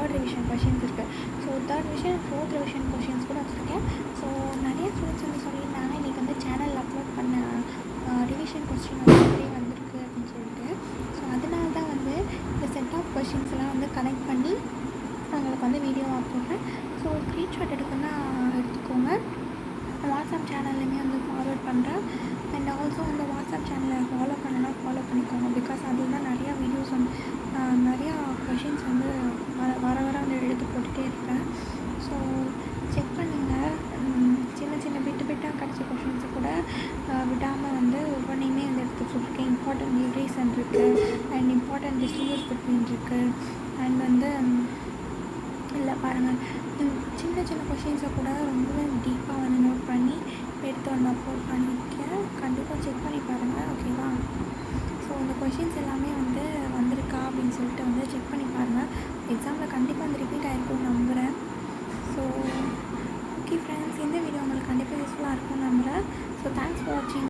Third revision questions இருக்குது. So third revision, fourth revision questions கூட வச்சுருக்கேன். ஸோ நிறைய ஸ்டூடெண்ட்ஸ் வந்து சொல்லியிருந்தாங்க இன்றைக்கி வந்து சேனலில் அப்லோட் பண்ண ரிவிஷன் கொஸ்டின் வந்து அப்படியே வந்திருக்கு அப்படின்னு சொல்லிட்டு. ஸோ அதனால தான் வந்து இந்த செட் ஆஃப் கொஷின்ஸ்லாம் வந்து கனெக்ட் பண்ணி அவங்களுக்கு வந்து வீடியோவாக போடுறேன். ஸோ ஸ்க்ரீன்ஷாட் எடுக்கணும்னா எடுத்துக்கோங்க. வாட்ஸ்அப் சேனல்லையுமே வந்து ஃபார்வர்ட் பண்ணுறேன். அண்ட் ஆல்சோ வந்து வாட்ஸ்அப் சேனலை ஃபாலோ பண்ணனா ஃபாலோ பண்ணிக்கோங்க. பிகாஸ் அதில் தான் நிறையா வீடியோஸ் வந்து நிறையா கொஷின்ஸ் வந்து வர வந்து எடுத்து போட்டுகிட்டே இருப்பேன். ஸோ செக் பண்ணுங்கள். சின்ன சின்ன பிட்டாக கிடச்ச கொஷின்ஸை கூட விடாமல் வந்து ஒவ்வொன்றையுமே வந்து எடுத்து போட்டிருக்கேன். இம்பார்ட்டன்ட் நியூட்ரிஷன் இருக்குது அண்ட் இம்பார்ட்டன்ட் டிஸ்டிங்விஷ் பிட்வீன் இருக்குது. அண்ட் வந்து இல்லை பாருங்கள், சின்ன சின்ன கொஷின்ஸை கூட ரொம்பவே டீப்பாக வந்து நோட் பண்ணி எடுத்து வந்து அப்லோட் பண்ணியிருக்கேன். கண்டிப்பாக செக் பண்ணி பாருங்கள், ஓகேவா? ஸோ இந்த கொஷின்ஸ் எல்லாமே வந்து வந்திருக்கா அப்படின்னு சொல்லிட்டு வந்து செக் பண்ணி பாருங்கள். எக்ஸாமில் கண்டிப்பாக வந்து ரிப்பீட் ஆகிருக்கும்னு நம்புகிறேன். ஸோ ஓகே ஃப்ரெண்ட்ஸ், இந்த வீடியோ உங்களுக்கு கண்டிப்பாக யூஸ்ஃபுல்லாக இருக்கும்னு நம்புகிறேன். ஸோ தேங்க்ஸ் ஃபார் வாட்சிங்.